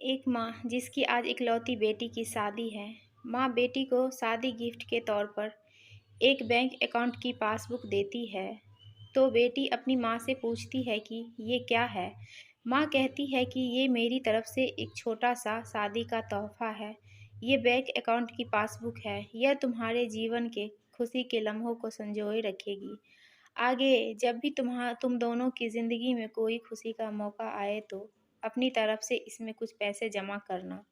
एक माँ जिसकी आज इकलौती बेटी की शादी है। माँ बेटी को शादी गिफ्ट के तौर पर एक बैंक अकाउंट की पासबुक देती है। तो बेटी अपनी माँ से पूछती है कि ये क्या है। माँ कहती है कि ये मेरी तरफ से एक छोटा सा शादी का तोहफा है। ये बैंक अकाउंट की पासबुक है। यह तुम्हारे जीवन के खुशी के लम्हों को संजोए रखेगी। आगे जब भी तुम दोनों की ज़िंदगी में कोई खुशी का मौका आए तो अपनी तरफ से इसमें कुछ पैसे जमा करना।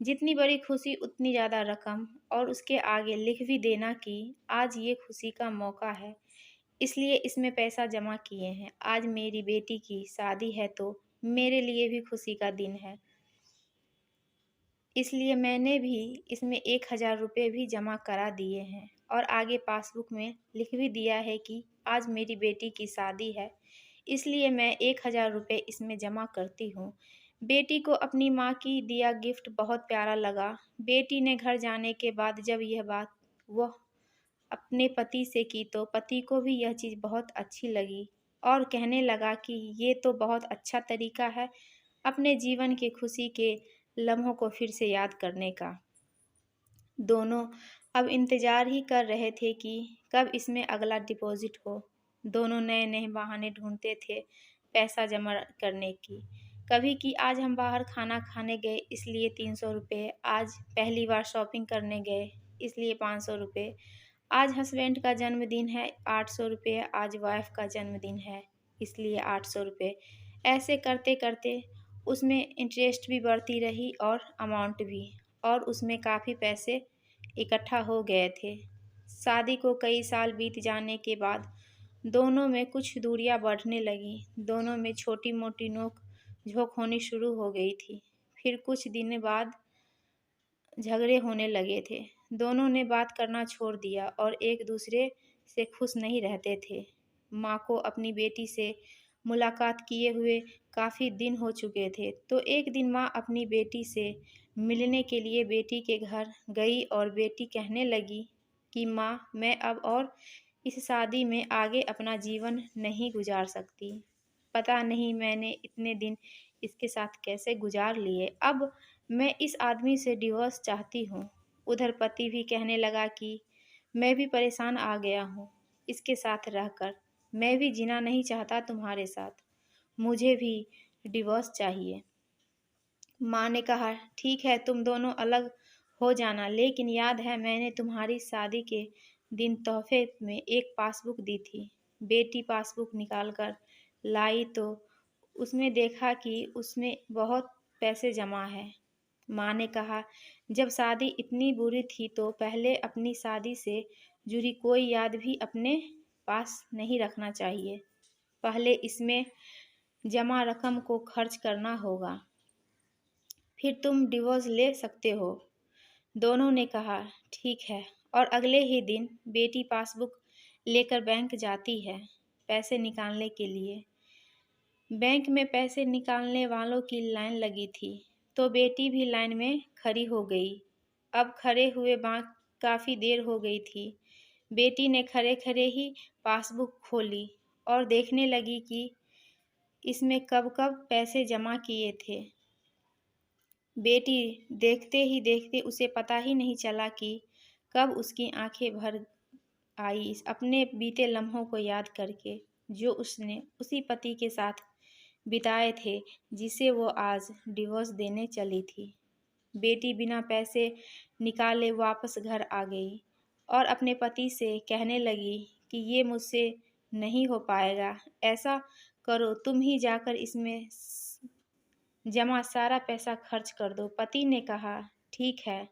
जितनी बड़ी खुशी उतनी ज़्यादा रकम, और उसके आगे लिख भी देना कि आज ये खुशी का मौका है, इसलिए इसमें पैसा जमा किए हैं। आज मेरी बेटी की शादी है तो मेरे लिए भी खुशी का दिन है, इसलिए मैंने भी इसमें 1,000 रुपये भी जमा करा दिए हैं। और आगे पासबुक में लिख भी दिया है कि आज मेरी बेटी की शादी है, इसलिए मैं 1,000 रुपये इसमें जमा करती हूँ। बेटी को अपनी माँ की दिया गिफ्ट बहुत प्यारा लगा। बेटी ने घर जाने के बाद जब यह बात वह अपने पति से की तो पति को भी यह चीज़ बहुत अच्छी लगी और कहने लगा कि ये तो बहुत अच्छा तरीका है अपने जीवन के खुशी के लम्हों को फिर से याद करने का। दोनों अब इंतज़ार ही कर रहे थे कि कब इसमें अगला डिपॉज़िट हो। दोनों नए-नए बहाने ढूँढते थे पैसा जमा करने की। कभी कि आज हम बाहर खाना खाने गए इसलिए 300 रुपये, आज पहली बार शॉपिंग करने गए इसलिए 500 रुपये, आज हस्बैंड का जन्मदिन है 800 रुपये, आज वाइफ़ का जन्मदिन है इसलिए 800 रुपये। ऐसे करते-करते उसमें इंटरेस्ट भी बढ़ती रही और अमाउंट भी, और उसमें काफ़ी पैसे इकट्ठा हो गए थे। शादी को कई साल बीत जाने के बाद दोनों में कुछ दूरियां बढ़ने लगीं। दोनों में छोटी-मोटी नोक-झोंक होनी शुरू हो गई थी। फिर कुछ दिन बाद झगड़े होने लगे थे। दोनों ने बात करना छोड़ दिया और एक दूसरे से खुश नहीं रहते थे। माँ को अपनी बेटी से मुलाकात किए हुए काफ़ी दिन हो चुके थे, तो एक दिन माँ अपनी बेटी से मिलने के लिए बेटी के घर गई और बेटी कहने लगी कि माँ, मैं अब और इस शादी में आगे अपना जीवन नहीं गुजार सकती। पता नहीं मैंने इतने दिन इसके साथ कैसे गुजार लिए। अब मैं इस आदमी से डिवोर्स चाहती हूँ। उधर पति भी कहने लगा कि मैं भी परेशान आ गया हूँ इसके साथ रहकर। मैं भी जीना नहीं चाहता तुम्हारे साथ। मुझे भी डिवोर्स चाहिए। माँ ने कहा, ठीक है तुम दोनों अलग हो जाना, लेकिन याद है मैंने तुम्हारी शादी के दिन तोहफे में एक पासबुक दी थी। बेटी पासबुक निकाल कर लाई तो उसमें देखा कि उसमें बहुत पैसे जमा है। माँ ने कहा, जब शादी इतनी बुरी थी तो पहले अपनी शादी से जुड़ी कोई याद भी अपने पास नहीं रखना चाहिए। पहले इसमें जमा रकम को खर्च करना होगा, फिर तुम डिवोर्स ले सकते हो। दोनों ने कहा, ठीक है। और अगले ही दिन बेटी पासबुक लेकर बैंक जाती है पैसे निकालने के लिए। बैंक में पैसे निकालने वालों की लाइन लगी थी, तो बेटी भी लाइन में खड़ी हो गई। अब खड़े हुए काफ़ी देर हो गई थी। बेटी ने खड़े-खड़े ही पासबुक खोली और देखने लगी कि इसमें कब-कब पैसे जमा किए थे। बेटी देखते ही देखते उसे पता ही नहीं चला कि कब उसकी आंखें भर आई अपने बीते लम्हों को याद करके, जो उसने उसी पति के साथ बिताए थे जिसे वो आज डिवोर्स देने चली थी। बेटी बिना पैसे निकाले वापस घर आ गई और अपने पति से कहने लगी कि ये मुझसे नहीं हो पाएगा। ऐसा करो, तुम ही जाकर इसमें जमा सारा पैसा खर्च कर दो। पति ने कहा, ठीक है।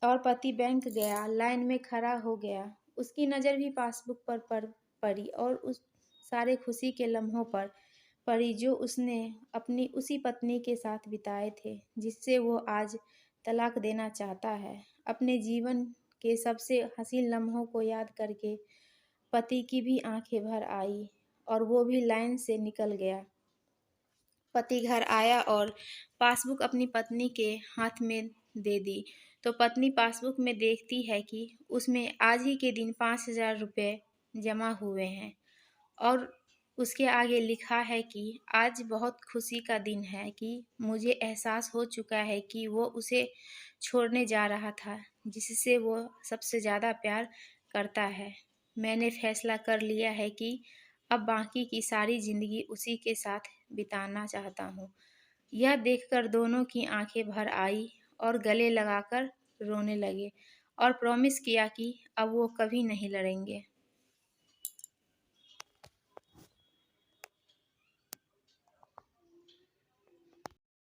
और पति बैंक गया, लाइन में खड़ा हो गया। उसकी नज़र भी पासबुक पर पड़ी और उस सारे खुशी के लम्हों पर पड़ी जो उसने अपनी उसी पत्नी के साथ बिताए थे जिससे वो आज तलाक देना चाहता है। अपने जीवन के सबसे हसीन लम्हों को याद करके पति की भी आंखें भर आई और वो भी लाइन से निकल गया। पति घर आया और पासबुक अपनी पत्नी के हाथ में दे दी, तो पत्नी पासबुक में देखती है कि उसमें आज ही के दिन 5,000 रुपये जमा हुए हैं और उसके आगे लिखा है कि आज बहुत खुशी का दिन है कि मुझे एहसास हो चुका है कि वो उसे छोड़ने जा रहा था जिससे वो सबसे ज़्यादा प्यार करता है। मैंने फैसला कर लिया है कि अब बाकी की सारी ज़िंदगी उसी के साथ बिताना चाहता हूँ। यह देखकर दोनों की आंखें भर आई और गले लगाकर रोने लगे और प्रॉमिस किया कि अब वो कभी नहीं लड़ेंगे।